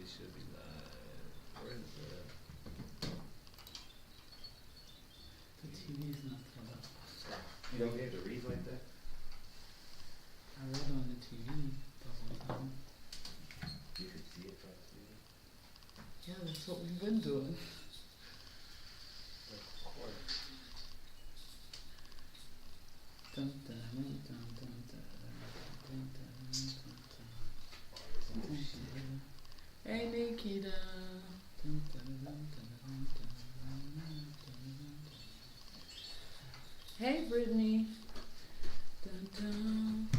should be live. Where's The TV's not set up. you don't be able to read like that? I read on the TV the whole time. You could see it from the TV. Yeah, that's what we've been doing. Of course. Dun, dun, dun, dun, dun, dun, dun, dun, dun, dun, dun, dun. Hey Nikita. Dun, dun, dun, dun, dun, dun, dun, dun. Hey Brittany. Dun, dun.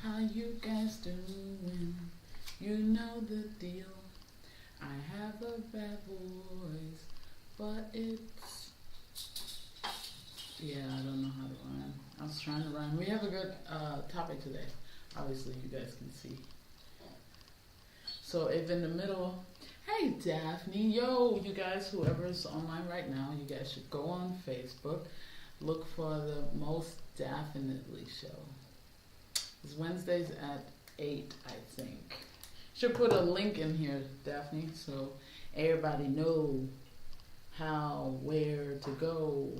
How you guys doing? You know the deal. I have a bad voice, but it's... Yeah, I don't know how to rhyme. I was trying to rhyme. We have a good topic today. Obviously, you guys can see. So if in the middle, hey Daphne, yo, you guys, whoever's online right now, you guys should go on Facebook, look for the Most Definitely show. It's Wednesdays at 8, I think. Should put a link in here, Daphne, so everybody know how, where to go.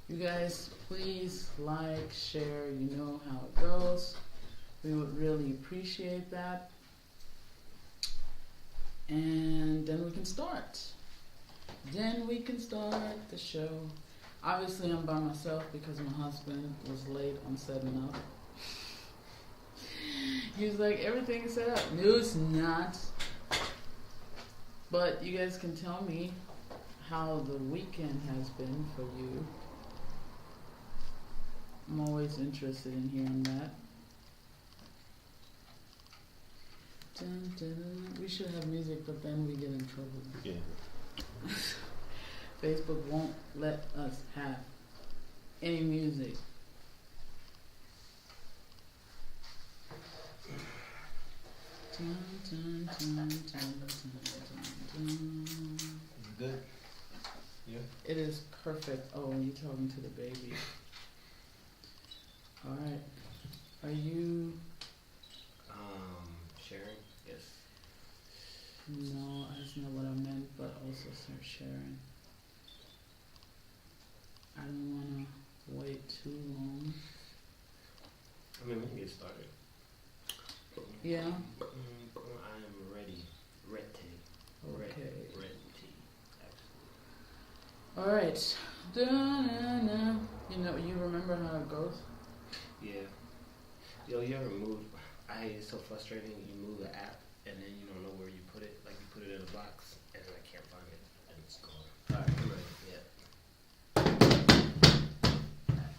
You guys, please like, share, you know how it goes. We would really appreciate that. And then we can start. Then we can start the show. Obviously, I'm by myself because my husband was late on setting up. He was like, everything is set up. No, it's not. But you guys can tell me how the weekend has been for you. I'm always interested in hearing that. Dun, dun, dun. We should have music, but then we get in trouble. Yeah. Facebook won't let us have any music. Dun, dun, dun, dun, dun, dun. Good? Yeah. It is perfect. Oh, you're talking to the baby. Alright. Are you... Sharing? Yes. No, that's not what I meant, but also start sharing. I don't want to wait too long. I mean, we can get started. Yeah? I am ready. Ready. Okay. Ready. Absolutely. Alright. Da-na-na. You know, you remember how it goes? Yeah. Yo, you ever move? It's so frustrating. You move the app and then you don't know where you put it. Like you put it in a box and then I can't find it and it's gone. Alright, I'm ready.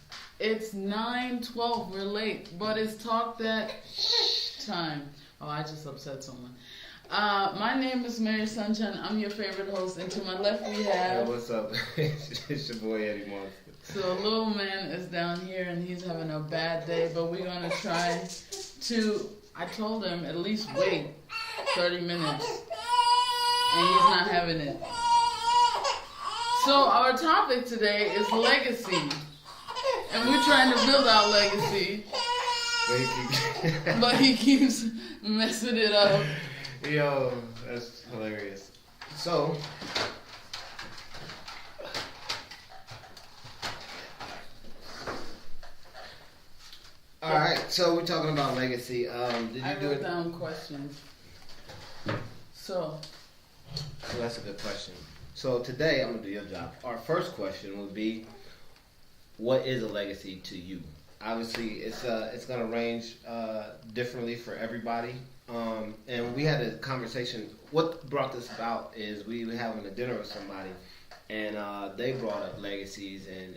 Yeah. It's 9:12. We're late, but it's talk that time. Oh, I just upset someone. My name is Mary Sunshine. I'm your favorite host, and to my left we have... Hey, what's up? It's your boy Eddie Monster. So little man is down here, and he's having a bad day, but we're going to try to... I told him at least wait 30 minutes, and he's not having it. So our topic today is legacy, and we're trying to build our legacy, but he keeps messing it up. Yo, that's hilarious. So, alright, so we're talking about legacy. Did you I do wrote it? down questions. So, Well, that's a good question. So today, I'm going to do your job. Our first question would be, what is a legacy to you? Obviously, it's going to range differently for everybody. And we had a conversation. What brought this about is we were having a dinner with somebody, and they brought up legacies and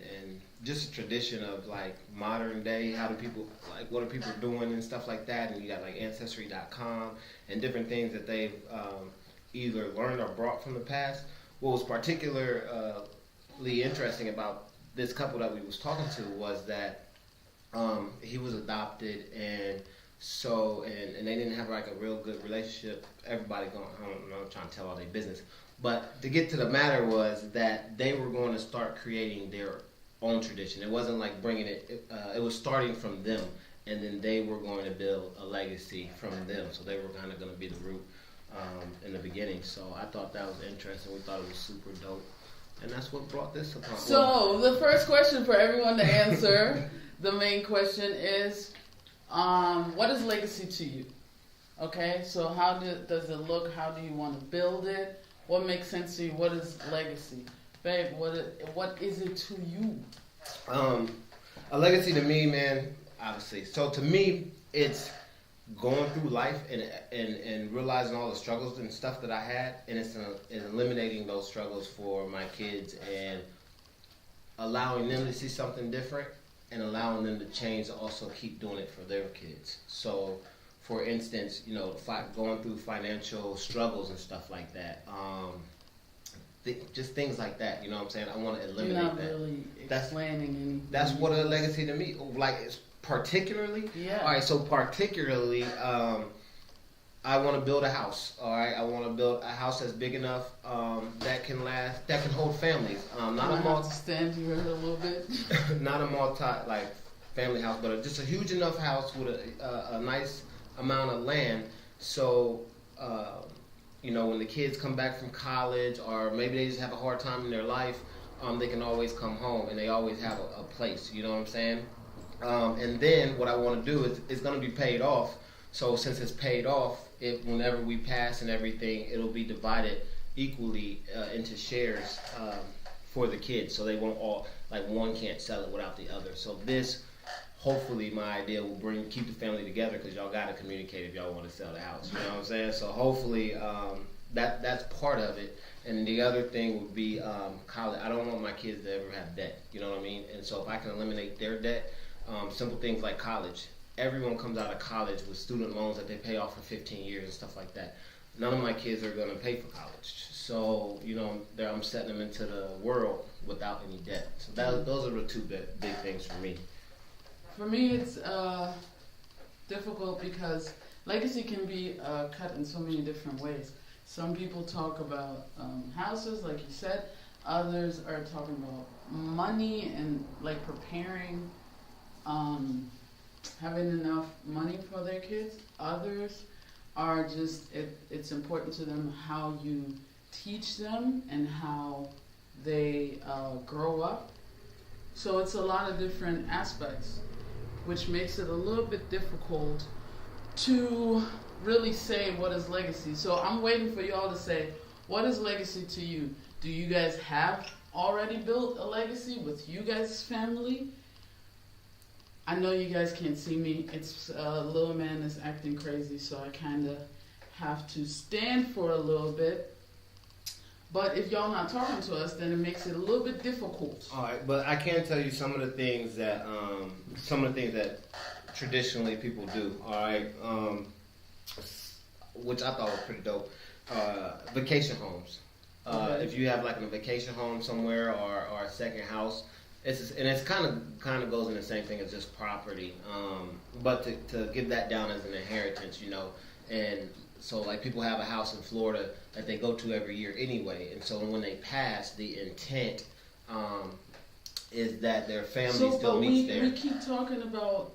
just a tradition of like modern day. How do people, like, what are people doing and stuff like that? And you got like Ancestry.com and different things that they've either learned or brought from the past. What was particularly interesting about this couple that we was talking to was that he was adopted, and they didn't have like a real good relationship. Everybody going, I don't know, trying to tell all their business. But to get to the matter was that they were going to start creating their own tradition. It wasn't like bringing it, it was starting from them. and then they were going to build a legacy from them. So they were kind of going to be the root in the beginning. So I thought that was interesting. We thought it was super dope. And that's what brought this upon. So the first question for everyone to answer, the main question is, what is legacy to you? Okay, so how does it look? How do you want to build it? What makes sense to you? What is legacy? Babe, what is it to you? A legacy to me, man, obviously. So to me, it's going through life and realizing all the struggles and stuff that I had, and it's eliminating those struggles for my kids and allowing them to see something different and allowing them to change to also keep doing it for their kids. So, for instance, you know, going through financial struggles and stuff like that, just things like that. You know what I'm saying? I want to eliminate You're not that. really explaining anything. That's what a legacy to me, like, it's particularly. Yeah. All right. So particularly, I want to build a house. All right. I want to build a house that's big enough that can last, that can hold families. Not a multi. Stand here a little bit. not a multi like family house, but just a huge enough house with a nice amount of land. So you know, when the kids come back from college, or maybe they just have a hard time in their life, they can always come home and they always have a place. You know what I'm saying? And then what I want to do is it's going to be paid off. So since it's paid off, whenever we pass and everything, it'll be divided equally into shares for the kids. So they won't all, like, one can't sell it without the other. So this, hopefully, my idea will keep the family together, because y'all got to communicate if y'all want to sell the house. You know what I'm saying? So hopefully that's part of it. And the other thing would be college. I don't want my kids to ever have debt. You know what I mean? And so if I can eliminate their debt, simple things like college. Everyone comes out of college with student loans that they pay off for 15 years and stuff like that. None of my kids are going to pay for college. So, you know, I'm setting them into the world without any debt. So those are the two big things for me. For me, it's difficult because legacy can be cut in so many different ways. Some people talk about houses, like you said. Others are talking about money and, like, preparing, having enough money for their kids. Others are just, it's important to them how you teach them and how they grow up. So it's a lot of different aspects, which makes it a little bit difficult to really say what is legacy. So I'm waiting for y'all to say, what is legacy to you? Do you guys have already built a legacy with you guys' family? I know you guys can't see me. It's little man is acting crazy, so I kind of have to stand for a little bit. But if y'all not talking to us, then it makes it a little bit difficult. All right, but I can tell you some of the things that traditionally people do. All right, which I thought was pretty dope. Vacation homes. Okay. If you have like a vacation home somewhere or a second house, it's kind of goes in the same thing as just property. But to give that down as an inheritance, you know, and so like people have a house in Florida that they go to every year anyway, and so when they pass, the intent is that their family still meets there. We keep talking about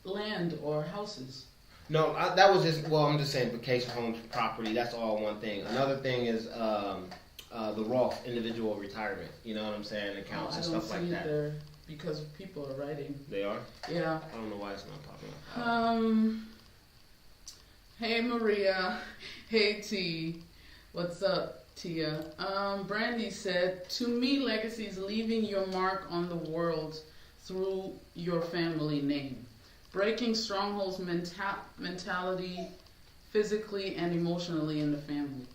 land or houses. No, that was just, well, I'm just saying vacation homes, property, that's all one thing. Another thing is the Roth, individual retirement, you know what I'm saying, accounts and stuff like that. I don't see it there because people are writing. They are? Yeah. I don't know why it's not popping up. Hey Maria. Hey T. What's up, Tia? Brandy said, to me, legacy is leaving your mark on the world through your family name. Breaking strongholds mentality, physically and emotionally in the family.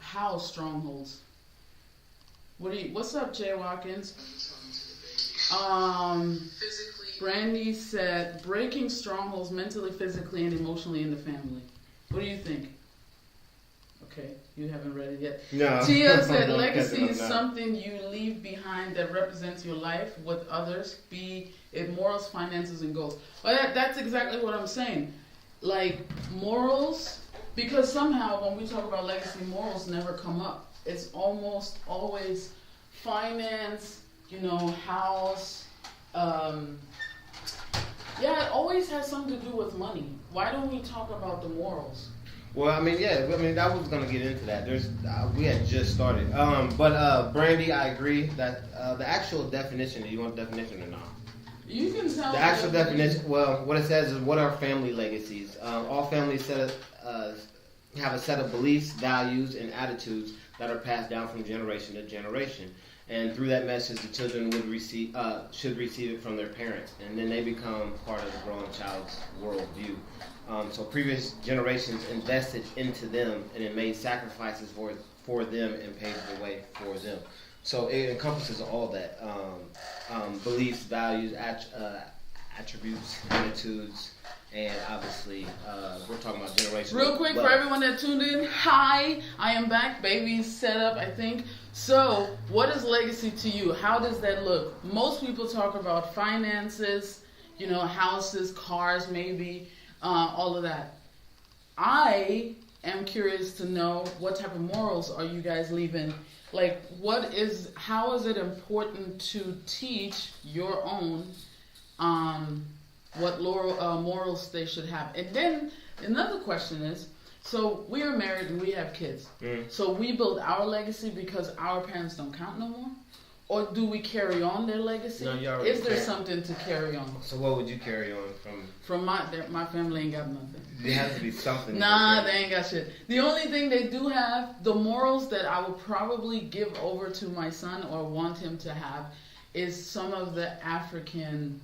How strongholds? What's up, Jay Watkins? Brandy said, breaking strongholds mentally, physically, and emotionally in the family. What do you think? Okay, you haven't read it yet. No. Tia said, legacy is something you leave behind that represents your life with others, be it morals, finances, and goals. Well, that's exactly what I'm saying. Like, morals, because somehow when we talk about legacy, morals never come up. It's almost always finance, you know, house, Yeah, it always has something to do with money. Why don't we talk about the morals? Well, I mean, yeah, I mean, I was gonna get into that. We had just started. Brandy, I agree that the actual definition. Do you want the definition or not? You can tell The actual definition. Well, what it says is, what are family legacies? All families have a set of beliefs, values, and attitudes that are passed down from generation to generation. And through that message, the children should receive it from their parents, and then they become part of the growing child's worldview. So previous generations invested into them, and it made sacrifices for them and paved the way for them. So it encompasses all that: beliefs, values, attributes, attitudes, and obviously we're talking about generations. Real quick for everyone that tuned in, hi, I am back. Baby's set up, I think. So, what is legacy to you? How does that look? Most people talk about finances, houses, cars, maybe, all of that. I am curious to know, what type of morals are you guys leaving? Like, how is it important to teach your own what morals they should have? And then another question is, so we are married and we have kids. So we build our legacy because our parents don't count no more? Or do we carry on their legacy? No, is there something to carry on? So what would you carry on from? From my family ain't got nothing. There has to be something. Nah, they ain't got shit. The only thing they do have, the morals that I would probably give over to my son or want him to have, is some of the African,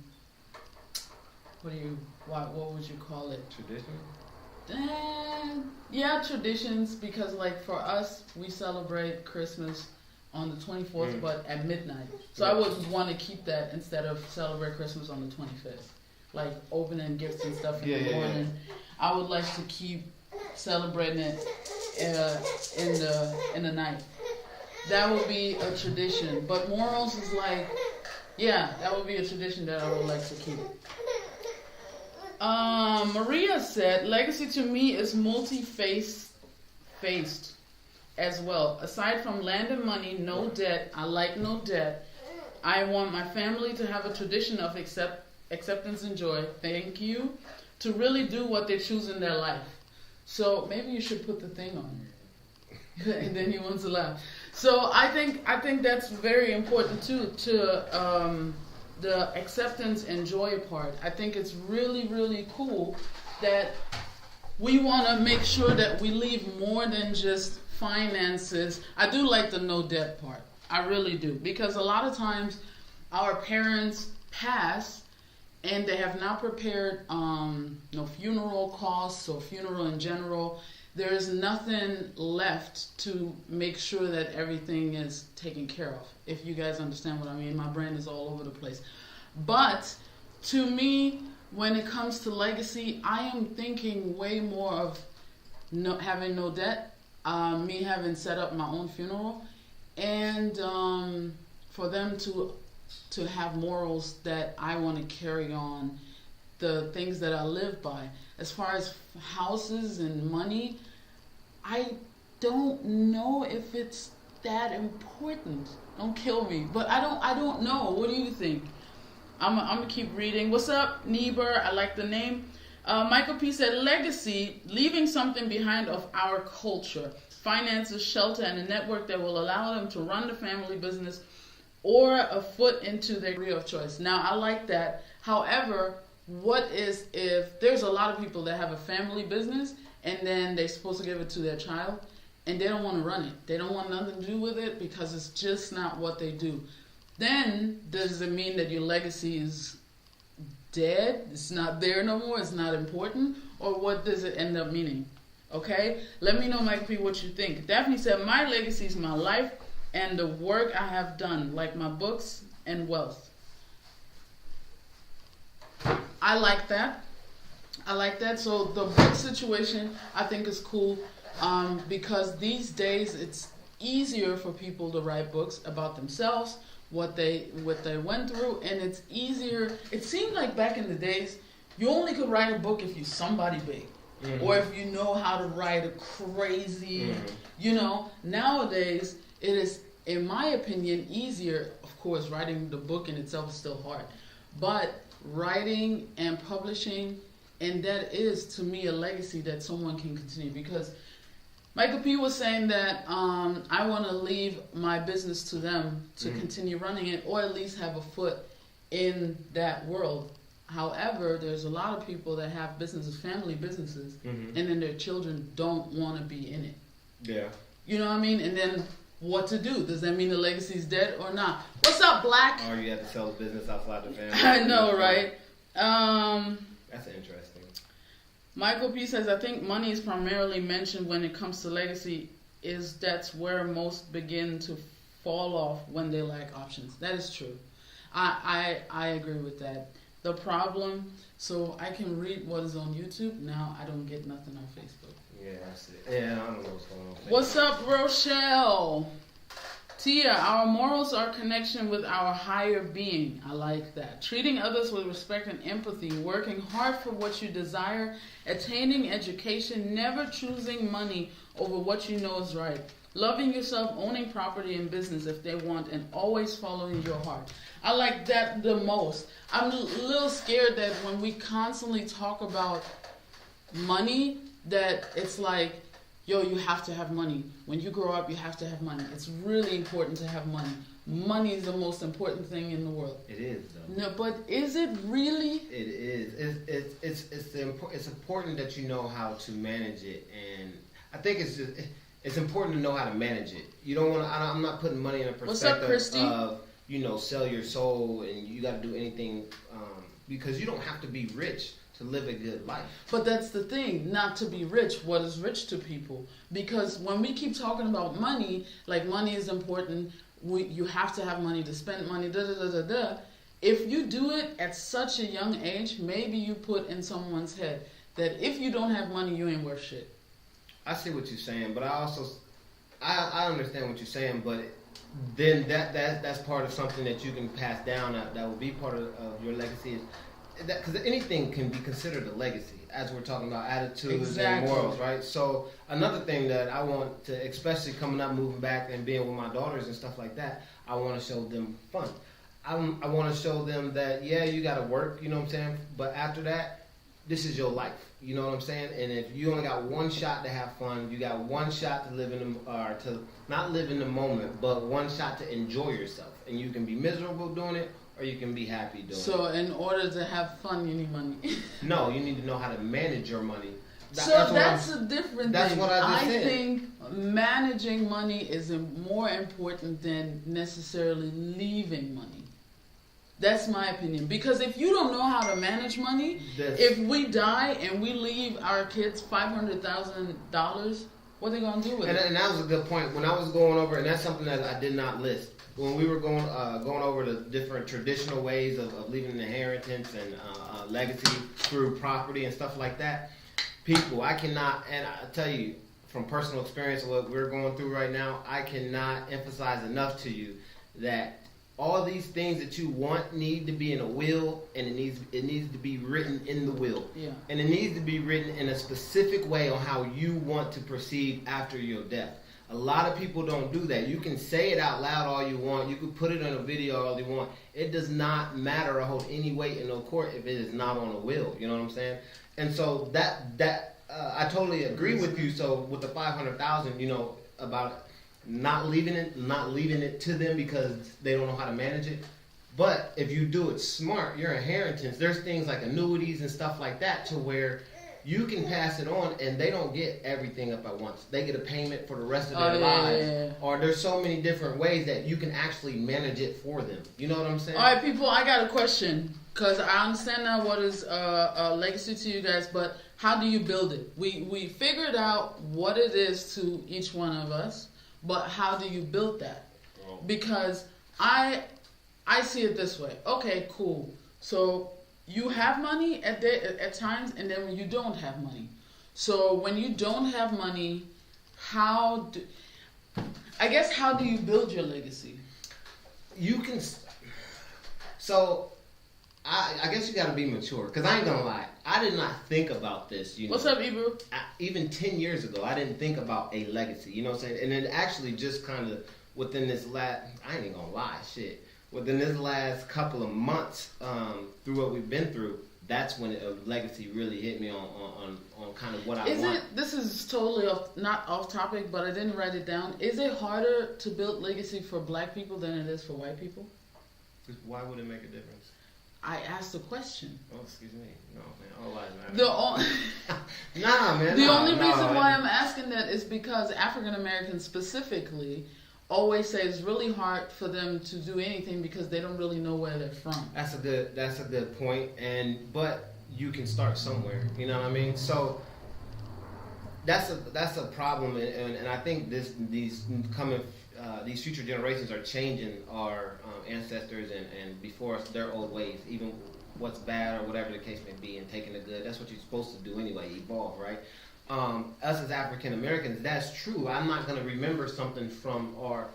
what would you call it? Tradition? Yeah, traditions, because like for us, we celebrate Christmas on the 24th, but at midnight. So I would want to keep that instead of celebrate Christmas on the 25th. Like opening gifts and stuff in the morning. Yeah. I would like to keep celebrating it in the night. That would be a tradition. But morals is like, yeah, that would be a tradition that I would like to keep. Maria said, legacy to me is multi-faced as well. Aside from land and money, no debt. I like no debt. I want my family to have a tradition of acceptance and joy. Thank you. To really do what they choose in their life. So maybe you should put the thing on. And then he wants to laugh. So I think that's very important too, to the acceptance and joy part. I think it's really, really cool that we want to make sure that we leave more than just finances. I do like the no debt part. I really do. Because a lot of times our parents pass and they have not prepared no funeral costs or funeral in general. There's nothing left to make sure that everything is taken care of. If you guys understand what I mean, my brain is all over the place. But to me, when it comes to legacy, I am thinking way more of having no debt, me having set up my own funeral, and for them to have morals that I want to carry on, the things that I live by. As far as houses and money, I don't know if it's that important. Don't kill me, but I don't know. What do you think? I'm gonna keep reading. What's up, Niebuhr? I like the name. Michael P said, legacy, leaving something behind of our culture, finances, shelter, and a network that will allow them to run the family business or a foot into their career of choice. Now, I like that. However, what is if there's a lot of people that have a family business and then they're supposed to give it to their child and they don't want to run it. They don't want nothing to do with it because it's just not what they do. Then does it mean that your legacy is dead? It's not there no more? It's not important? Or what does it end up meaning? Okay? Let me know, Mike P, what you think. Daphne said, my legacy is my life and the work I have done, like my books and wealth. I like that. So the book situation, I think, is cool because these days it's easier for people to write books about themselves, what they went through, and it's easier. It seemed like back in the days, you only could write a book if you're somebody big. Mm-hmm. Or if you know how to write a crazy, nowadays it is, in my opinion, easier. Of course, writing the book in itself is still hard. But writing and publishing, and that is to me a legacy that someone can continue. Because Michael P was saying that I want to leave my business to them to continue running it, or at least have a foot in that world. However, there's a lot of people that have businesses, family businesses, and then their children don't want to be in it. Yeah. You know what I mean? And then what to do? Does that mean the legacy's dead or not? What's up, Black? Or you have to sell the business outside the family. I know, right? That's interesting. Michael P says, I think money is primarily mentioned when it comes to legacy, is that's where most begin to fall off when they lack options. That is true. I agree with that. The problem, so I can read what is on YouTube. Now I don't get nothing on Facebook. Yeah, that's it. Yeah, I don't know what's going on. What's up, Rochelle? Tia, our morals are connection with our higher being. I like that. Treating others with respect and empathy, working hard for what you desire, attaining education, never choosing money over what you know is right. Loving yourself, owning property and business if they want, and always following your heart. I like that the most. I'm a little scared that when we constantly talk about money, that it's like, yo, you have to have money. When you grow up, you have to have money. It's really important to have money. Money is the most important thing in the world. It is, though. No, but is it really? It is. It's important that you know how to manage it, and I think it's important to know how to manage it. You don't want to. I'm not putting money in a perspective of sell your soul and you got to do anything because you don't have to be rich to live a good life. But that's the thing, not to be rich. What is rich to people? Because when we keep talking about money, like money is important, you have to have money to spend money, If you do it at such a young age, maybe you put in someone's head that if you don't have money, you ain't worth shit. I see what you're saying, but I understand what you're saying, but then that's part of something that you can pass down that will be part of your legacy. Because anything can be considered a legacy, as we're talking about attitudes and morals, right? So another thing that I want to, especially coming up, moving back and being with my daughters and stuff like that, I want to show them fun. I want to show them that, yeah, you got to work, you know what I'm saying? But after that, this is your life, you know what I'm saying? And if you only got one shot to have fun, you got one shot to live to not live in the moment, but one shot to enjoy yourself. And you can be miserable doing it, or you can be happy doing it. So in order to have fun, you need money. No, you need to know how to manage your money. That's a different thing. That's what I just said. I think managing money is more important than necessarily leaving money. That's my opinion. Because if you don't know how to manage money, if we die and we leave our kids $500,000, what are they going to do with it? And that was a good point. When I was going over, and that's something that I did not list, when we were going over the different traditional ways of leaving an inheritance and legacy through property and stuff like that, people, I cannot, and I tell you from personal experience what we're going through right now, I cannot emphasize enough to you that all these things that you want need to be in a will, and it needs to be written in the will. Yeah. And it needs to be written in a specific way on how you want to proceed after your death. A lot of people don't do that. You can say it out loud all you want. You can put it on a video all you want. It does not matter or hold any weight in no court if it is not on a will. You know what I'm saying? And so that I totally agree with you. So with the $500,000, about not leaving it to them because they don't know how to manage it. But if you do it smart, your inheritance, there's things like annuities and stuff like that to where you can pass it on and they don't get everything up at once. They get a payment for the rest of their lives. Yeah. Or there's so many different ways that you can actually manage it for them. You know what I'm saying? All right, people, I got a question. Because I understand now what is a legacy to you guys, but how do you build it? We figured out what it is to each one of us, but how do you build that? Because I see it this way. Okay, cool. So you have money at times, and then when you don't have money. So when you don't have money, how do you build your legacy? You can. So I guess you got to be mature, because I ain't gonna lie, I did not think about this. What's up, Ebru? Even 10 years ago, I didn't think about a legacy. You know what I'm saying? And then actually just kind of within this I ain't even gonna lie, shit. within this last couple of months, through what we've been through, that's when a legacy really hit me on kind of what I want. This is totally not off topic, but I didn't write it down. Is it harder to build legacy for black people than it is for white people? Why would it make a difference? I asked the question. Oh, excuse me. No, man. All lives matter. Nah, man. The only reason why I'm asking that is because African Americans specifically always say it's really hard for them to do anything because they don't really know where they're from. That's a good point. But you can start somewhere. You know what I mean? So that's a problem, and I think these future generations are changing our ancestors and before us their old ways, even what's bad or whatever the case may be, and taking the good. That's what you're supposed to do anyway, evolve, right? Us as African Americans, that's true. I'm not going to remember something from our,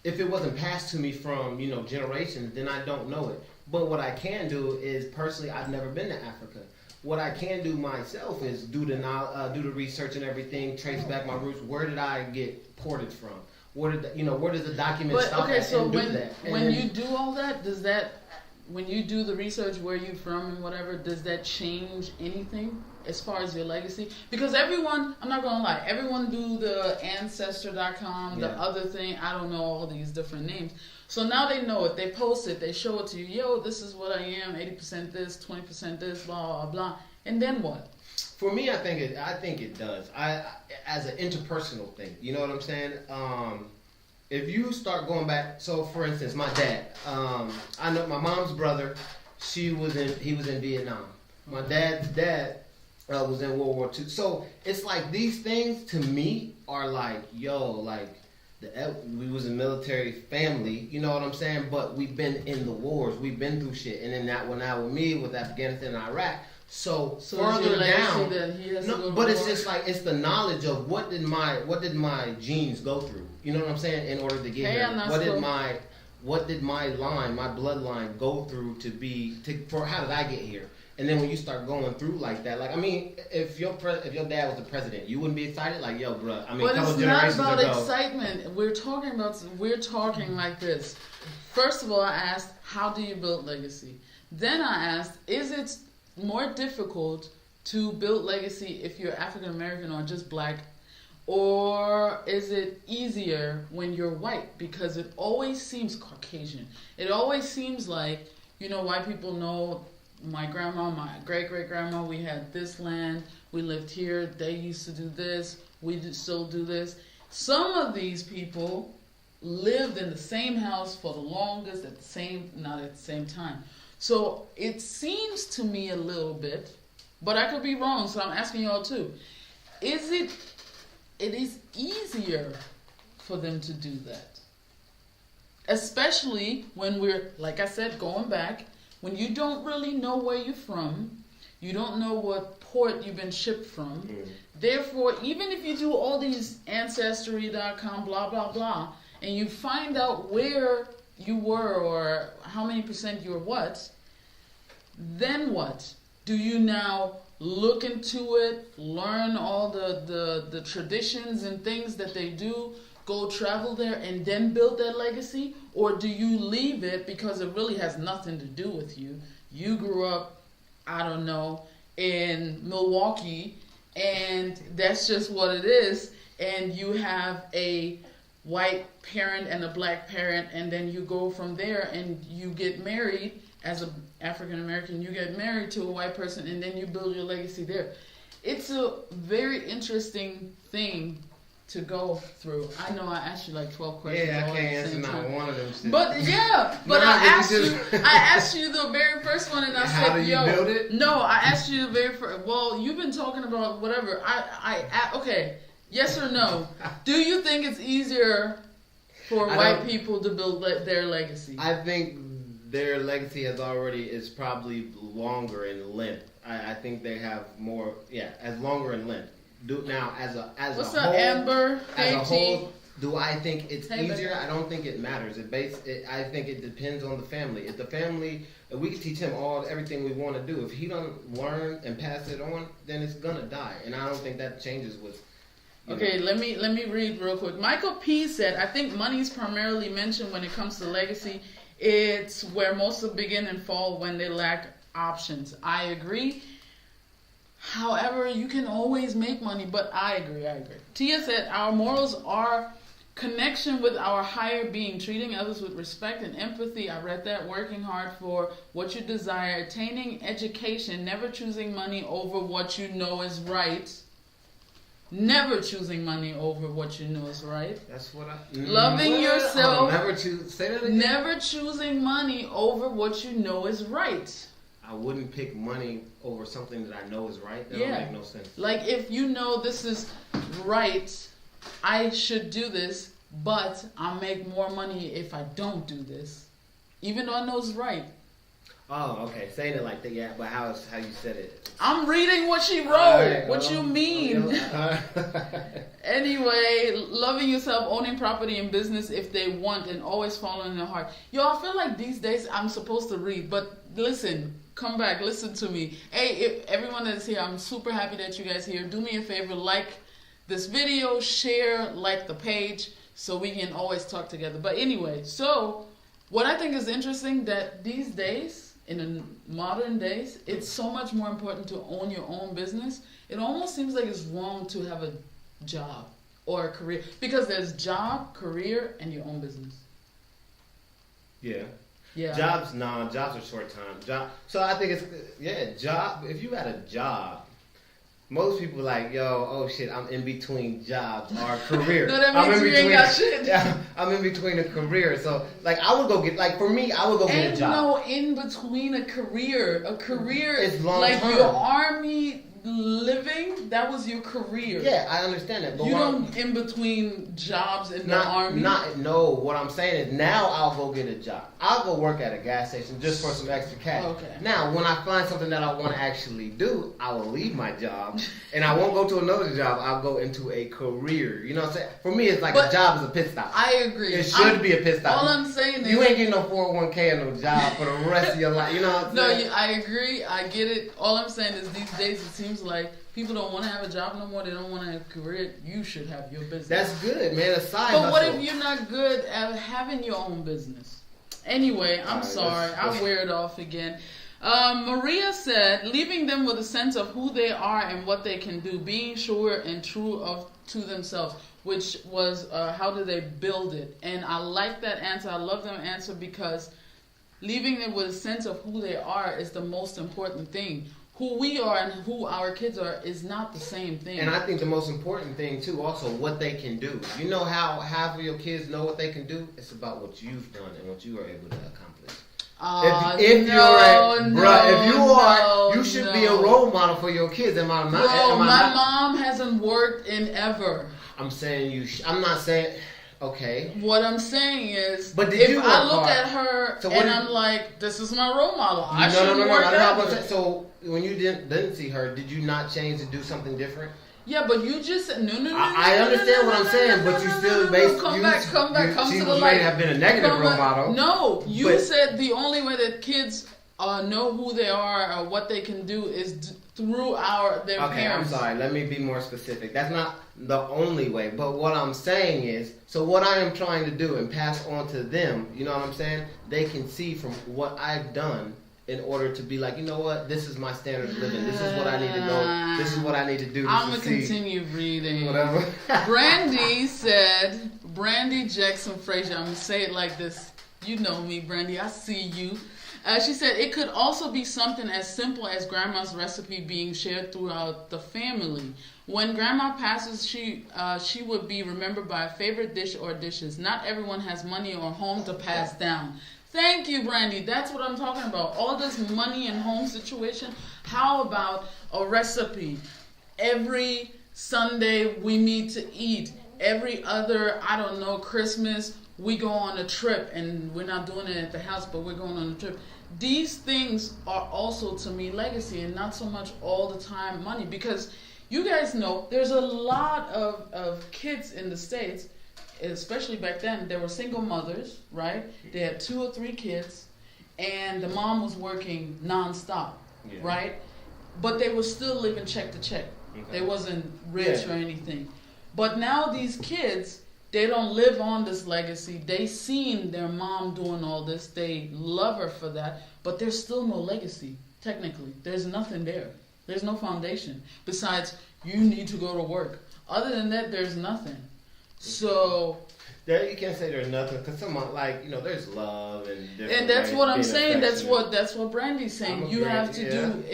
if it wasn't passed to me from, generations, then I don't know it. But what I can do is, personally, I've never been to Africa. What I can do myself is do the research and everything, trace back my roots. Where did I get ported from? Where does the document stop at and do that? When you do all that, when you do the research where you're from and whatever, does that change anything as far as your legacy? Because everyone, I'm not going to lie, everyone do the Ancestor.com, the other thing, I don't know all these different names. So now they know it. They post it. They show it to you. Yo, this is what I am, 80% this, 20% this, blah, blah, blah. And then what? For me, I think it does. As an interpersonal thing, you know what I'm saying? If you start going back, so for instance, my dad, I know my mom's brother, he was in Vietnam. My dad's dad was in World War II. So it's like these things to me are like, we was a military family, you know what I'm saying? But we've been in the wars, we've been through shit, and then that one now with me with Afghanistan and Iraq. So further down, but it's just like it's the knowledge of what did my genes go through? You know what I'm saying? In order to get here, what did my bloodline go through for how did I get here? And then when you start going through like that, if your dad was the president, you wouldn't be excited, like, yo, bro. But it's not about excitement. We're talking like this. First of all, I asked, how do you build legacy? Then I asked, is it more difficult to build legacy if you're African American or just black, or is it easier when you're white? Because it always seems Caucasian. It always seems like, white people know my grandma, my great-great-grandma, we had this land, we lived here, they used to do this, we still do this. Some of these people lived in the same house for the longest, not at the same time. So it seems to me a little bit, but I could be wrong, so I'm asking y'all too. It is easier for them to do that. Especially when we're, like I said, going back, when you don't really know where you're from, you don't know what port you've been shipped from. Mm. Therefore, even if you do all these Ancestry.com, blah, blah, blah, and you find out where you were or how many percent you're what, then what? Do you now look into it, learn all the traditions and things that they do, go travel there, and then build that legacy? Or do you leave it because it really has nothing to do with you? You grew up, I don't know, in Milwaukee, and that's just what it is, and you have a white parent and a black parent, and then you go from there and you get married as an African American, you get married to a white person, and then you build your legacy there. It's a very interesting thing to go through. I know I asked you like 12 questions. Yeah, I can't answer not one of them. But I asked you the very first one, and I said, how do you build it? No, I asked you the very first. Well, you've been talking about whatever. Okay, yes or no? Do you think it's easier for white people to build their legacy? I think their legacy is probably longer in length. I think they have more, as longer in length. What's a whole, Amber? As a whole, do I think it's easier? I don't think it matters. I think it depends on the family. If we can teach him everything we want to do, if he don't learn and pass it on, then it's gonna die. And I don't think that changes with Okay, let me read real quick. Michael P said, I think money is primarily mentioned when it comes to legacy. It's where most of begin and fall when they lack options. I agree. However, you can always make money, but I agree. Tia said, our morals are connection with our higher being, treating others with respect and empathy. I read that. Working hard for what you desire, attaining education, never choosing money over what you know is right. Never choosing money over what you know is right. That's what I... Loving yourself. Say that again. Never choosing money over what you know is right. I wouldn't pick money over something that I know is right. That don't make no sense. Like if you know this is right, I should do this, but I'll make more money if I don't do this. Even though I know it's right. Oh, okay. Saying it like that, yeah, but how you said it. I'm reading what she wrote. Right, what you mean? Anyway, loving yourself, owning property and business if they want, and always following their heart. Yo, I feel like these days I'm supposed to read, but listen, come back, listen to me. Hey, if everyone that's here, I'm super happy that you guys here. Do me a favor, like this video, share, like the page, so we can always talk together. But anyway, so what I think is interesting that these days, in the modern days, it's so much more important to own your own business. It almost seems like it's wrong to have a job or a career, because there's job, career, and your own business. Yeah. Jobs are short time. So I think it's job. If you had a job, most people like, yo, oh shit, I'm in between jobs or career. No, that means you ain't got shit. Yeah, I'm in between a career. So like I would go get get a job. No, in between a career. A career is long like term. your army living, that was your career. Yeah, I understand that. But you don't in between jobs in the army. What I'm saying is now I'll go get a job. I'll go work at a gas station just for some extra cash. Okay. Now, when I find something that I want to actually do, I will leave my job and I won't go to another job. I'll go into a career. You know what I'm saying? For me, it's like a job is a pit stop. I agree. It should be a pit stop. All I'm saying is you ain't getting no 401k or no job for the rest of your life. You know what I'm saying? I agree. I get it. All I'm saying is these days it seems like people don't want to have a job no more. They don't want to have a career. You should have your business. That's good, man. A side But hustle. what if you're not good at having your own business? Anyway, I'm sorry. I wear it off again. Maria said, leaving them with a sense of who they are and what they can do, being sure and true to themselves, which was how do they build it? And I like that answer. I love that answer because leaving them with a sense of who they are is the most important thing. Who we are and who our kids are is not the same thing. And I think the most important thing too, also what they can do. You know how half of your kids know what they can do? It's about what you've done and what you are able to accomplish. You should be a role model for your kids. My mom hasn't worked in ever. I'm saying I'm not saying. Okay. What I'm saying is, but I look at her I'm like, this is my role model. I shouldn't work ever. So when you didn't see her, did you not change to do something different? Yeah, but you just said no. I understand what I'm saying, but you still come back, come to the light. She may have been a negative role model. No, you said the only way that kids know who they are or what they can do is through their parents. Okay, I'm sorry. Let me be more specific. That's not the only way. But what I'm saying is, so what I am trying to do and pass on to them, you know what I'm saying? They can see from what I've done in order to be like, you know what? This is my standard of living. This is what I need to know. This is what I need to do. I'm going to continue reading. Whatever. Brandy said, Brandy Jackson Frazier, I'm going to say it like this. You know me, Brandy. I see you. She said, it could also be something as simple as grandma's recipe being shared throughout the family. When grandma passes, she would be remembered by a favorite dish or dishes. Not everyone has money or home to pass down. Thank you, Brandy. That's what I'm talking about. All this money and home situation. How about a recipe? Every Sunday we meet to eat. Every other, Christmas, we go on a trip. And we're not doing it at the house, but we're going on a trip. These things are also, to me, legacy and not so much all the time money. Because you guys know there's a lot of kids in the States, especially back then. There were single mothers, right? They had 2 or 3 kids, and the mom was working nonstop, right? But they were still living check to check. Okay. They wasn't rich or anything. But now these kids, they don't live on this legacy. They seen their mom doing all this. They love her for that. But there's still no legacy, technically. There's nothing there. There's no foundation. Besides, you need to go to work. Other than that, there's nothing. So... There, you can't say there's nothing, because someone, like, there's love and different And that's ways what I'm being saying. That's affectionate. what Brandy's saying. You have to do.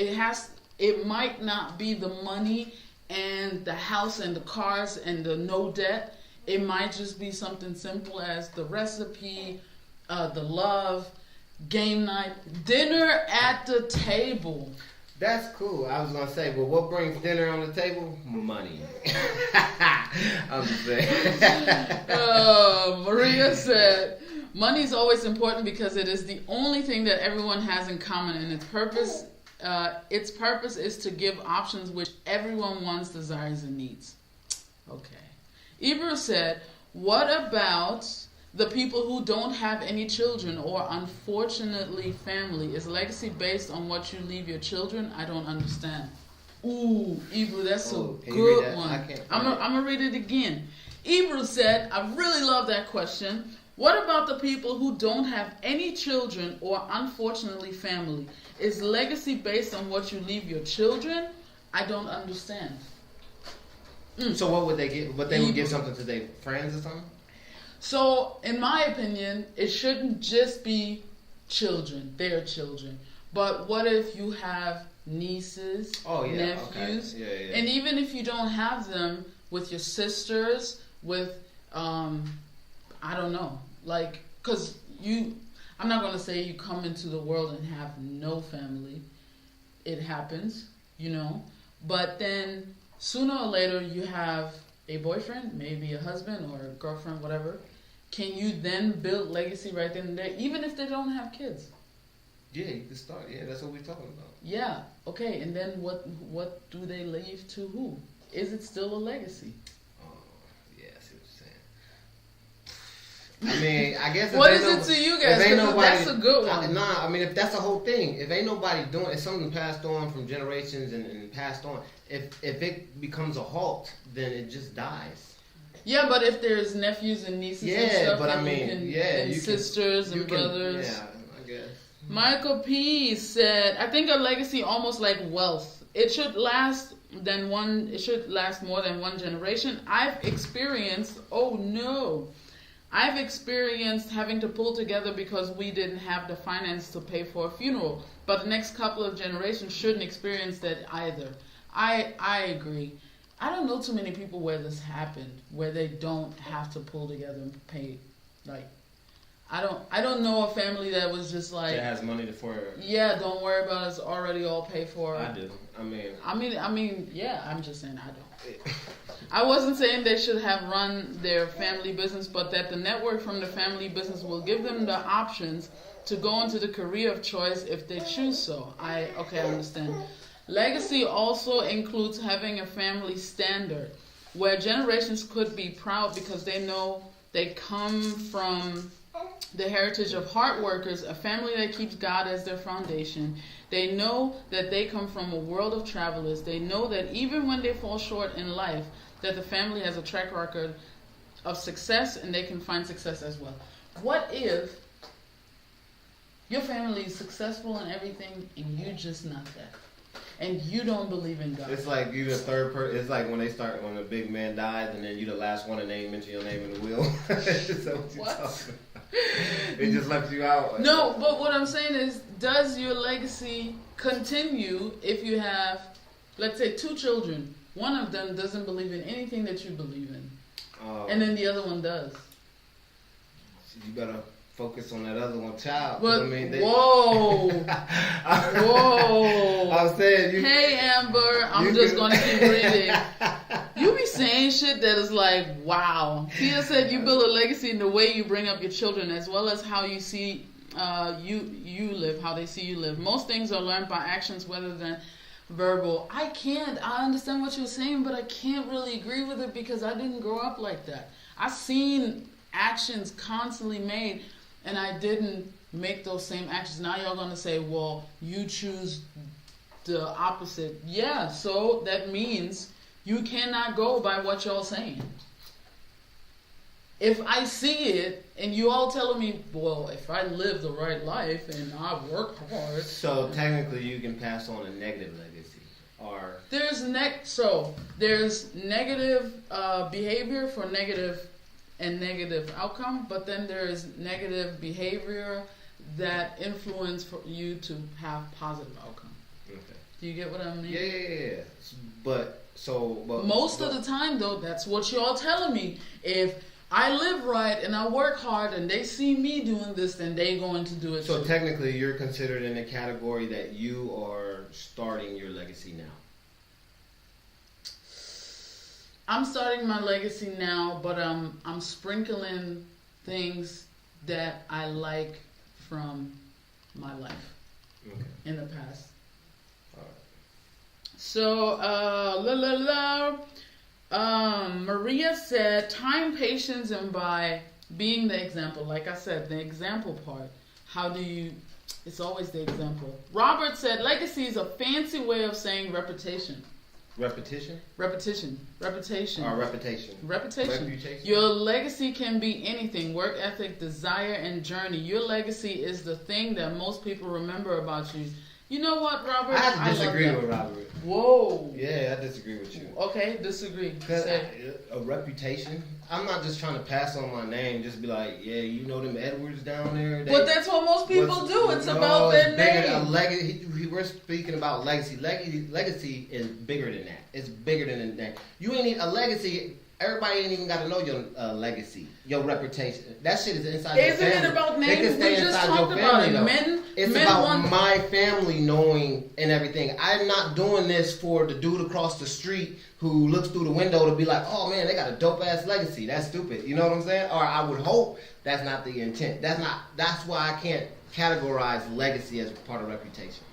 It might not be the money and the house and the cars and the no debt. It might just be something simple as the recipe, the love, game night, dinner at the table. That's cool. I was gonna say, but what brings dinner on the table? Money. I'm just saying. Maria said, money is always important because it is the only thing that everyone has in common, and its purpose is to give options which everyone wants, desires, and needs. Okay. Ibra said, what about the people who don't have any children or unfortunately family? Is legacy based on what you leave your children? I don't understand. Ooh, Ibra, that's a good one. I'm gonna read it again. Ibra said, I really love that question. What about the people who don't have any children or unfortunately family? Is legacy based on what you leave your children? I don't understand. So what would they get? But they would give something to their friends or something? So, in my opinion, it shouldn't just be children, their children. But what if you have nieces, nephews, and even if you don't have them, with your sisters, with, I don't know, like, because I'm not going to say you come into the world and have no family. It happens, but then sooner or later you have a boyfriend, maybe a husband or a girlfriend, whatever. Can you then build legacy right then and there, even if they don't have kids? Yeah, you can start. Yeah, that's what we're talking about. Yeah, okay. And then what do they leave to who? Is it still a legacy? Yeah, I see what you're saying. I mean, I guess. What is it to you guys? That's a good one. I mean, if that's the whole thing, if ain't nobody doing, if something passed on from generations and passed on, if it becomes a halt, then it just dies. Yeah, but if there's nephews and nieces and stuff, but I mean, and sisters and brothers. Yeah, I guess. Michael P. said, I think a legacy almost like wealth. It should last more than one generation. I've experienced having to pull together because we didn't have the finance to pay for a funeral. But the next couple of generations shouldn't experience that either. I agree. I don't know too many people where this happened, where they don't have to pull together and pay. Like, I don't know a family that was just like, that has money for. Yeah, don't worry about it. It's already all paid for. I do. I mean, yeah. I'm just saying I don't. I wasn't saying they should have run their family business, but that the network from the family business will give them the options to go into the career of choice if they choose so. I understand. Legacy also includes having a family standard where generations could be proud because they know they come from the heritage of hard workers, a family that keeps God as their foundation. They know that they come from a world of travelers. They know that even when they fall short in life, that the family has a track record of success and they can find success as well. What if your family is successful in everything and you're just not that? And you don't believe in God. It's like you the third person. It's like when a big man dies, and then you the last one to mention your name in the will. What? It just left you out. No, but what I'm saying is, does your legacy continue if you have, let's say, 2 children? One of them doesn't believe in anything that you believe in, and then the other one does. You better focus on that other one child. But, whoa. I was saying hey Amber, I'm just gonna keep reading. You be saying shit that is like, wow. Tia said you build a legacy in the way you bring up your children as well as how you see you live, how they see you live. Most things are learned by actions rather than verbal. I understand what you're saying, but I can't really agree with it because I didn't grow up like that. I've seen actions constantly made and I didn't make those same actions. Now y'all gonna say, well, you choose the opposite. Yeah, so that means You cannot go by what y'all saying. If I see it and you all telling me, well, if I live the right life and I work hard. So technically you can pass on a negative legacy. Or There's negative behavior for negative outcome, but then there's negative behavior that influence for you to have positive outcome. okay. Do you get what I mean? Yeah. But most of the time though, that's what y'all telling me. If I live right and I work hard and they see me doing this, then they going to do it So too. technically you're considered in the category that you are starting your legacy now. I'm starting my legacy now, but I'm sprinkling things that I like from my life Okay. in the past. All right. So, Maria said, time, patience, and by being the example. Like I said, the example part. It's always the example. Robert said, legacy is a fancy way of saying reputation. Repetition? Reputation. Or reputation? Reputation. Your legacy can be anything: work ethic, desire, and journey. Your legacy is the thing that most people remember about you. You know what, Robert? I have to disagree love that. with Robert. Whoa. Yeah, I disagree with you. Okay, disagree. Say. A reputation? I'm not just trying to pass on my name, just be like, yeah, you know them Edwards down there? But that's what most people do. It's about their name. We're speaking about legacy. Legacy is bigger than that. It's bigger than that. You ain't need a legacy. Everybody ain't even got to know your legacy, your reputation. That shit is inside your family. Isn't it about name? It can stay We just inside talked your about family, it. though. It's about my family knowing and everything. I'm not doing this for the dude across the street who looks through the window to be like, oh man, they got a dope ass legacy. That's stupid. You know what I'm saying? Or I would hope that's not the intent. That's why I can't categorize legacy as part of reputation.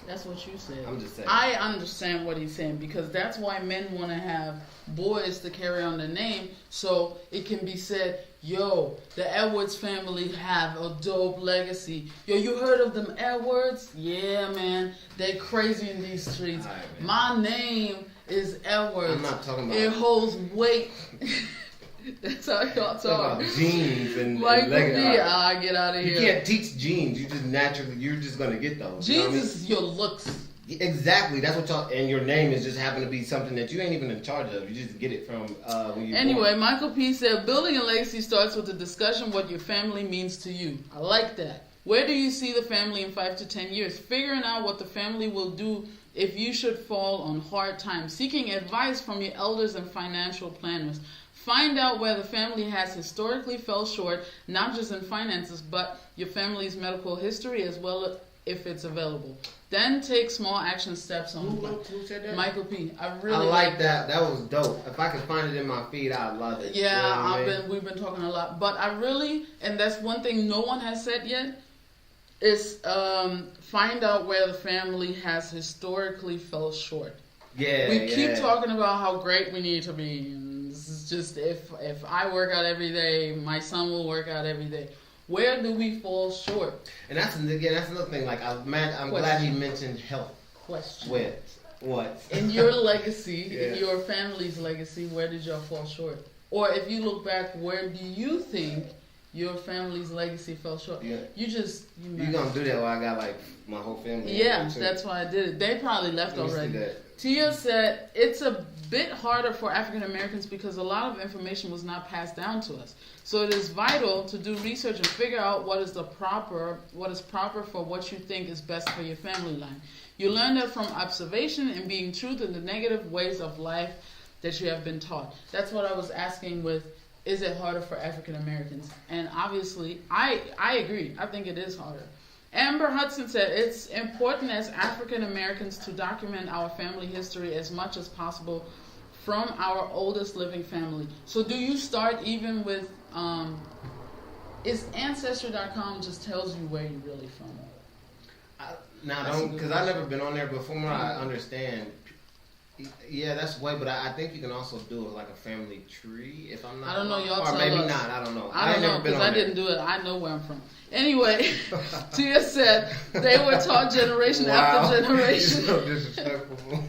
That's what you said. I'm just saying. I understand what he's saying, because that's why men want to have boys to carry on their name, so it can be said, yo, the Edwards family have a dope legacy. Yo, you heard of them Edwards? Yeah, man. They crazy in these streets. All right, my name is Edwards. I'm not talking about it holds weight. That's how y'all talk. About genes and like legacy. me, I get out of here. You can't teach genes. You're just gonna get those. Genes you know what I mean? is your looks. Exactly. That's what y'all. And your name is just happen to be something that you ain't even in charge of. You just get it from when you. Anyway, born. Michael P. said, building a legacy starts with a discussion what your family means to you. I like that. Where do you see the family in 5 to 10 years? Figuring out what the family will do if you should fall on hard times. Seeking advice from your elders and financial planners. Find out where the family has historically fell short, not just in finances, but your family's medical history as well if it's available. Then take small action steps on Who said that? Michael P. I like that. That was dope. If I could find it in my feed, I'd love it. Yeah, you know what I mean? we've been talking a lot, but I really, and that's one thing no one has said yet, is find out where the family has historically fell short. Yeah, we keep talking about how great we need to be. And this is just if I work out every day, my son will work out every day. Where do we fall short? And that's another thing. Like I'm glad he mentioned health. Question. With what? In your legacy, Yeah. in your family's legacy, where did y'all fall short? Or if you look back, where do you think your family's legacy fell short? Yeah. You gonna do that while I got like my whole family? Yeah, that's why I did it. They probably left already. Tia said it's a bit harder for African Americans because a lot of information was not passed down to us. So it is vital to do research and figure out what is proper for what you think is best for your family line. You learn that from observation and being true to the negative ways of life that you have been taught. That's what I was asking with, is it harder for African Americans? And obviously, I agree. I think it is harder. Amber Hudson said, it's important as African Americans to document our family history as much as possible from our oldest living family. So do you start even with, is Ancestry.com just tells you where you're really from? Because I've never been on there before. I understand. Yeah, that's way, but I think you can also do it like a family tree. If I'm not, I don't know. Y'all or tell maybe us. not. I don't know. I don't know because I didn't do it. I know where I'm from. Anyway, Tia said they were taught generation after generation. You're so disrespectful.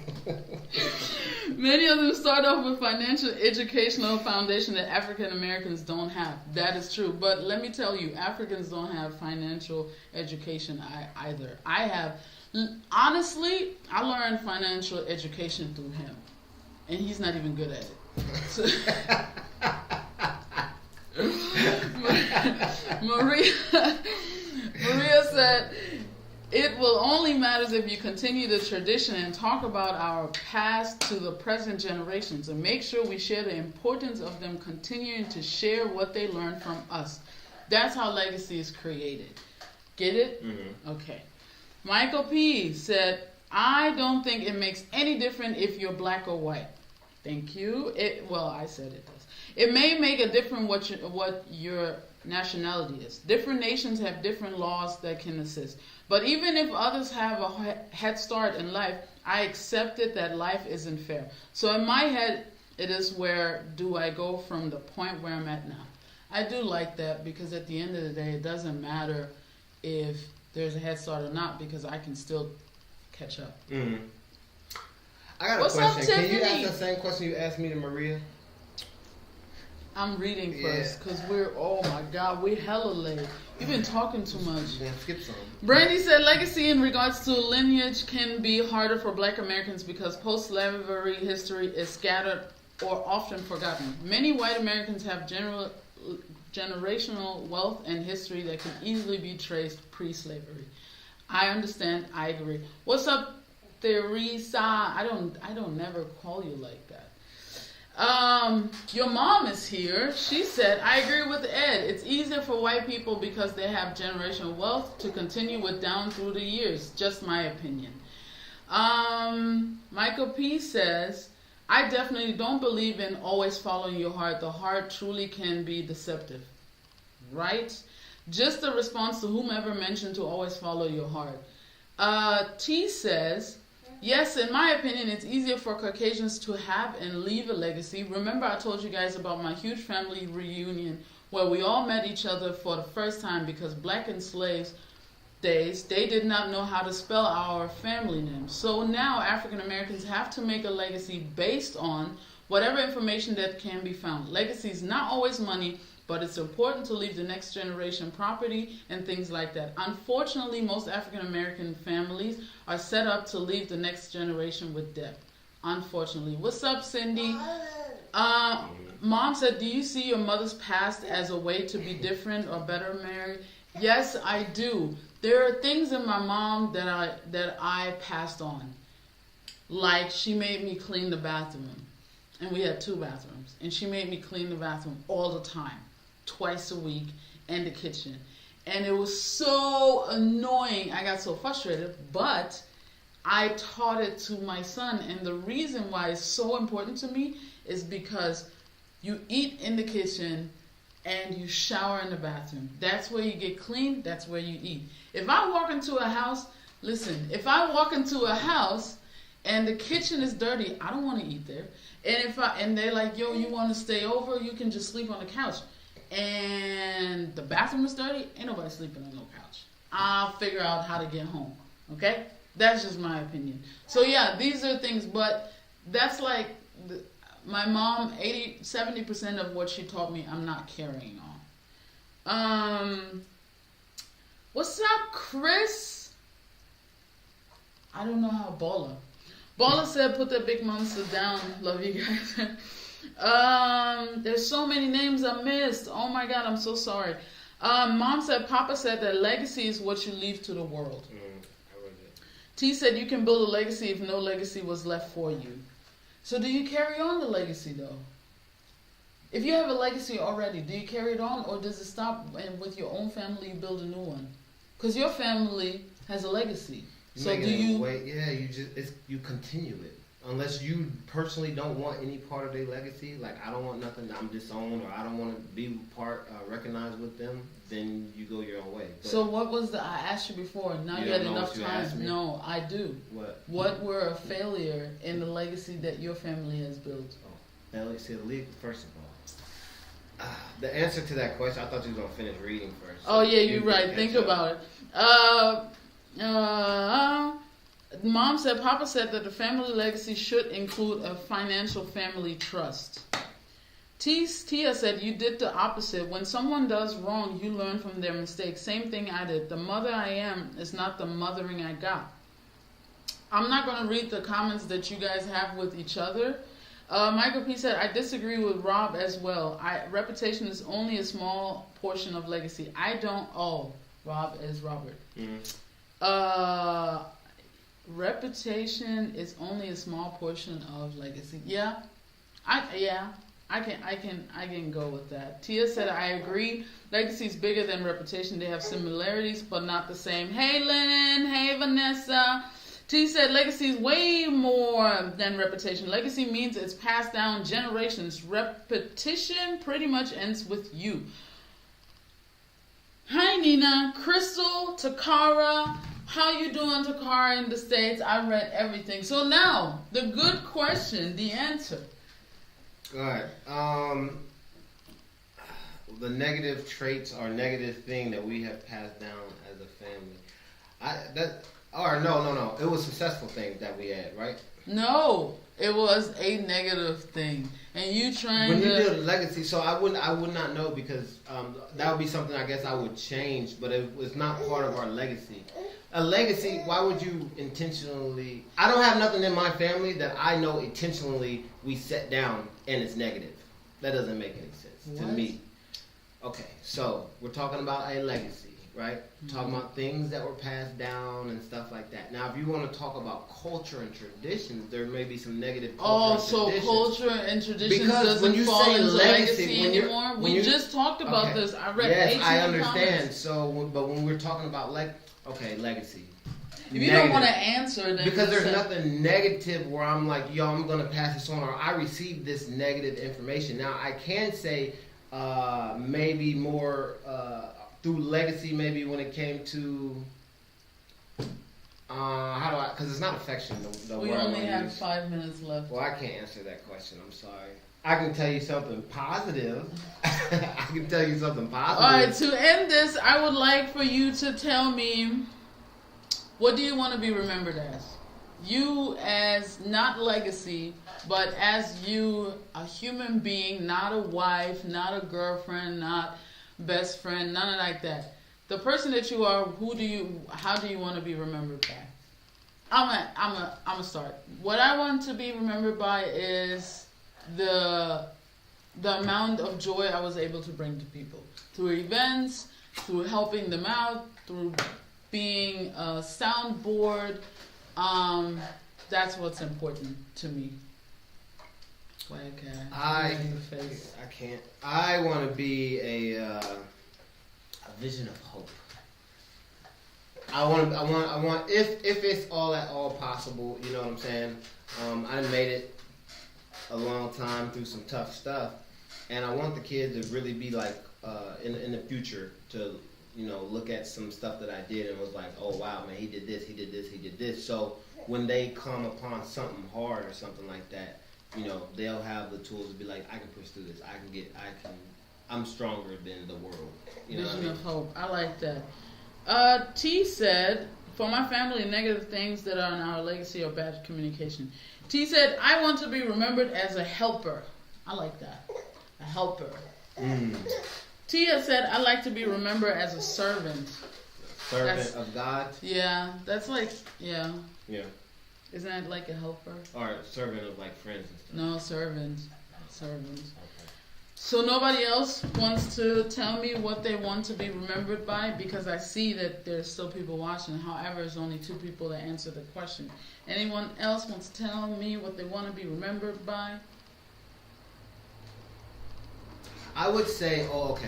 Many of them start off with financial educational foundation that African Americans don't have. That is true. But let me tell you, Africans don't have financial education either. I have, honestly, I learned financial education through him. And he's not even good at it. So, Maria said, it will only matter if you continue the tradition and talk about our past to the present generations and make sure we share the importance of them continuing to share what they learned from us. That's how legacy is created. Get it? Mm-hmm. Okay. Michael P. said, I don't think it makes any difference if you're black or white. Thank you. I said it does. It may make a difference what your nationality is. Different nations have different laws that can assist. But even if others have a head start in life, I accepted that life isn't fair. So in my head, it is where do I go from the point where I'm at now. I do like that because at the end of the day, it doesn't matter if there's a head start or not because I can still catch up. Mm-hmm. I got a What's question. Up, Can you Tiffany? ask the same question you asked me to Maria? I'm reading first because oh my God, we're hella late. You've been talking too much. Yeah, skip some. Brandy said legacy in regards to lineage can be harder for black Americans because post-slavery history is scattered or often forgotten. Many white Americans have generational wealth and history that can easily be traced pre-slavery. I understand. I agree. What's up, Theresa? I don't never call you like that. Your mom is here. She said, I agree with Ed. It's easier for white people because they have generational wealth to continue with down through the years. Just my opinion. Michael P. says, I definitely don't believe in always following your heart. The heart truly can be deceptive. Right? Just a response to whomever mentioned to always follow your heart. T says, yes, in my opinion, it's easier for Caucasians to have and leave a legacy. Remember I told you guys about my huge family reunion where we all met each other for the first time because black enslaved days, they did not know how to spell our family names. So now African Americans have to make a legacy based on whatever information that can be found. Legacy is not always money, but it's important to leave the next generation property and things like that. Unfortunately, most African American families are set up to leave the next generation with debt. Unfortunately. What's up, Cindy? Mom said, do you see your mother's past as a way to be different or better married? Yes, I do. There are things in my mom that I passed on. Like she made me clean the bathroom. And we had 2 bathrooms. And she made me clean the bathroom all the time. Twice a week, and the kitchen. And it was so annoying. I got so frustrated, but I taught it to my son. And the reason why it's so important to me is because you eat in the kitchen and you shower in the bathroom. That's where you get clean. That's where you eat. If I walk into a house, listen, if I walk into a house and the kitchen is dirty, I don't want to eat there. And they're like, yo, you want to stay over? You can just sleep on the couch. And the bathroom is dirty, ain't nobody sleeping on no couch. I'll figure out how to get home. Okay? That's just my opinion. So yeah, these are things, but that's like my mom, 70% of what she taught me, I'm not carrying on. What's up, Chris? I don't know how Balla said, put that big monster down. Love you guys. There's so many names I missed. Oh my God, I'm so sorry. Mom said, Papa said that legacy is what you leave to the world. I read it. T said you can build a legacy if no legacy was left for you. So do you carry on the legacy though? If you have a legacy already, do you carry it on or does it stop and with your own family you build a new one? Because your family has a legacy. So do you? You continue it. Unless you personally don't want any part of their legacy, like I don't want nothing, I'm disowned, or I don't want to be recognized with them, then you go your own way. But so what was I asked you before, now you had enough time. No, I do. What were a failure in the legacy that your family has built? Legacy of the league, first of all. The answer to that question, I thought you were going to finish reading first. Oh yeah, you're right. Think about it. Mom said, Papa said that the family legacy should include a financial family trust. Tia said, you did the opposite. When someone does wrong, you learn from their mistakes. Same thing I did. The mother I am is not the mothering I got. I'm not going to read the comments that you guys have with each other. Michael P. said, I disagree with Rob as well. Reputation is only a small portion of legacy. I don't. Oh, Rob is Robert. Mm-hmm. Reputation is only a small portion of legacy. Yeah, I can go with that. Tia said, I agree. Legacy is bigger than reputation. They have similarities, but not the same. Hey, Lennon. Hey, Vanessa. T said, legacy is way more than reputation. Legacy means it's passed down generations. Repetition pretty much ends with you. Hi, Nina. Crystal, Takara. How you doing, Takara, in the States? I read everything. So now, the good question, the answer. Alright. The negative traits or negative thing that we have passed down as a family. No. It was successful things that we had, right? No, it was a negative thing, and you trying when to. you did legacy, so I would not know because that would be something I guess I would change, but it was not part of our legacy. A legacy, why would you intentionally? I don't have nothing in my family that I know intentionally we set down and it's negative. That doesn't make any sense to me. Okay, so we're talking about a legacy, right? Mm-hmm. Talking about things that were passed down and stuff like that. Now, if you want to talk about culture and traditions, there may be some negative culture and traditions. Culture and traditions because doesn't when you fall say into legacy anymore? We just talked about this. I read 18 Yes, I understand. comments. So, but when we're talking about legacy. If you don't want to answer, then because there's nothing negative where I'm like, yo, I'm gonna pass this on, or I received this negative information. Now I can say maybe more through legacy, maybe when it came to because it's not affection. We only have 5 minutes left. Well, I can't answer that question. I'm sorry. I can tell you something positive. I can tell you something positive. All right, to end this, I would like for you to tell me, what do you want to be remembered as? You as not legacy, but as you, a human being, not a wife, not a girlfriend, not best friend, none of like that. The person that you are, how do you want to be remembered by? I'm a start. What I want to be remembered by is the amount of joy I was able to bring to people through events, through helping them out, through being a soundboard. That's what's important to me. I can't. I want to be a vision of hope. I want. If it's all at all possible, you know what I'm saying. I made it a long time through some tough stuff, and I want the kids to really be like in the future to look at some stuff that I did and was like, oh wow, man, he did this, he did this, he did this. So when they come upon something hard or something like that, they'll have the tools to be like, I can push through this. I'm stronger than the world. Vision of hope. I like that. T said, for my family, negative things that are in our legacy are bad communication. T said, I want to be remembered as a helper. I like that. A helper. Tia said, I like to be remembered as a servant. Servant of God? Yeah, that's like, yeah. Yeah. Isn't that like a helper? Or a servant of like friends and stuff? No, servant. Servant. Okay. So nobody else wants to tell me what they want to be remembered by? Because I see that there's still people watching. However, there's only 2 people that answer the question. Anyone else wants to tell me what they want to be remembered by? I would say,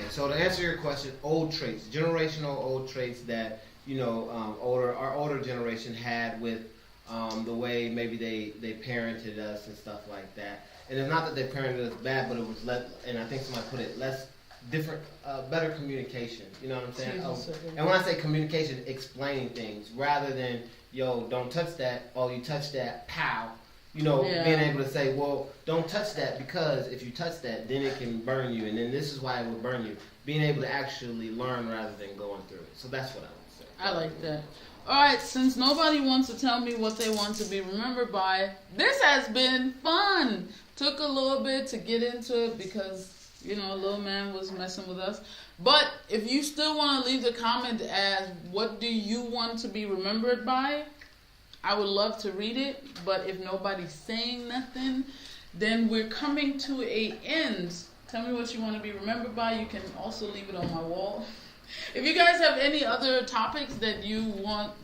so to answer your question, old traits, generational old traits that, our older generation had with the way maybe they parented us and stuff like that. And it's not that they parented us bad, but it was and I think somebody put it, better communication. You know what I'm saying? And when I say communication, explaining things rather than, don't touch that, you touch that, pow. Being able to say, well, don't touch that because if you touch that, then it can burn you, and then this is why it will burn you. Being able to actually learn rather than going through it. So that's what I would say. I like that. Alright, since nobody wants to tell me what they want to be remembered by, this has been fun. Took a little bit to get into it because, little man was messing with us. But if you still want to leave the comment as what do you want to be remembered by, I would love to read it. But if nobody's saying nothing, then we're coming to a end. Tell me what you want to be remembered by. You can also leave it on my wall. If you guys have any other topics that you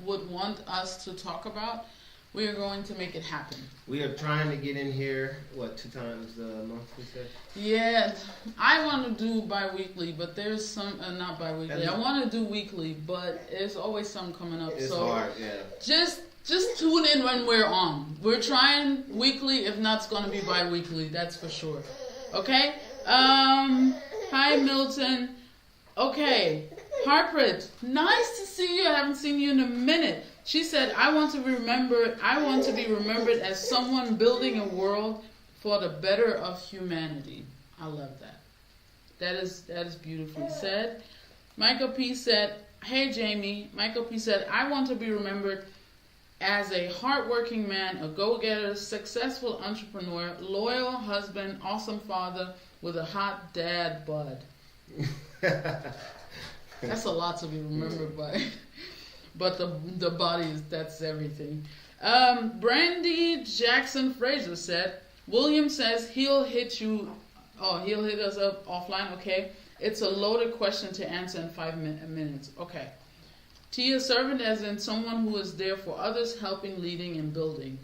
would want us to talk about, we are going to make it happen. We are trying to get in here, 2 times a month, we said? Yeah, I want to do bi-weekly, but there's some, not bi-weekly. I want to do weekly, but there's always something coming up. It's so hard, yeah. Just tune in when we're on. We're trying weekly. If not, it's going to be bi-weekly. That's for sure. Okay? Hi, Milton. Okay. Harpreet, nice to see you. I haven't seen you in a minute. She said, I want to be remembered as someone building a world for the better of humanity. I love that. That is beautifully said. Michael P said, hey Jamie. Michael P said, I want to be remembered as a hardworking man, a go-getter, successful entrepreneur, loyal husband, awesome father with a hot dad bod. That's a lot to be remembered by. But the body that's everything. Brandy Jackson Fraser said, William says he'll hit us up offline, okay? It's a loaded question to answer in 5 minutes. Okay. Tia, servant as in someone who is there for others, helping, leading, and building.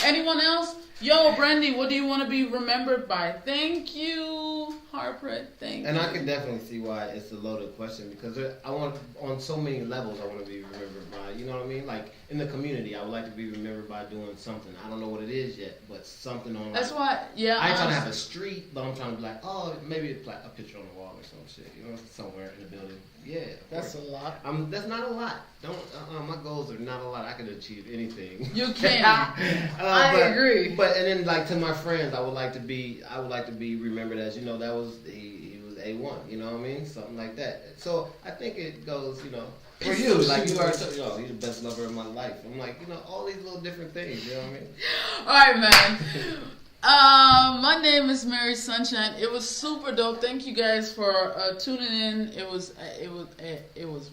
Anyone else? Yo, Brandy, what do you want to be remembered by? Thank you, Harpreet. Thank you. And I can definitely see why it's a loaded question because on so many levels, I want to be remembered by, you know what I mean? Like in the community, I would like to be remembered by doing something. I don't know what it is yet, but something on. That's why, yeah. I ain't trying to have a street, but I'm trying to be like, oh, maybe a picture on the wall or some shit, somewhere in the building. Yeah, that's a lot. That's not a lot. My goals are not a lot. I can achieve anything. You can. I agree. But and then like to my friends, I would like to be remembered as that was he was A1. You know what I mean? Something like that. So I think it goes. For you, like you are, you're the best lover of my life. I'm like, all these little different things. You know what I mean? All right, man. My name is Mary Sunshine. It was super dope. Thank you guys for tuning in. It was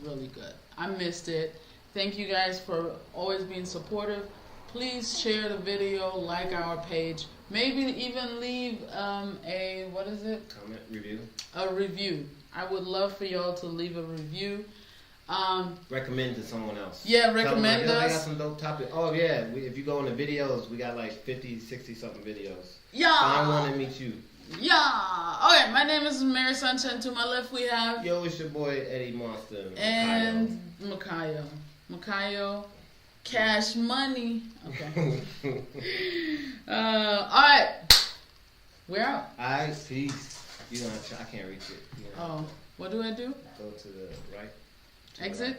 really good. I missed it. Thank you guys for always being supportive. Please share the video, like our page. Maybe even leave what is it? Comment, review. A review. I would love for y'all to leave a review. Recommend to someone else. Yeah, recommend us. I got some dope topics. Oh yeah, if you go in the videos, we got like 50, 60 something videos. Yeah. I want to meet you. Yeah. Okay, my name is Mary Sunshine. To my left we have. Yo, it's your boy Eddie Monster. And Makayo. Cash money. Okay. All right. We're out. All right, peace. I can't reach it. Oh, what do I do? Go to the right. Exit?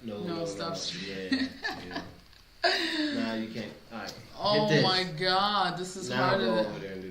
No, stop. Yeah. Nah, you can't. All right. Oh my God, this is harder. Now go over there and do that.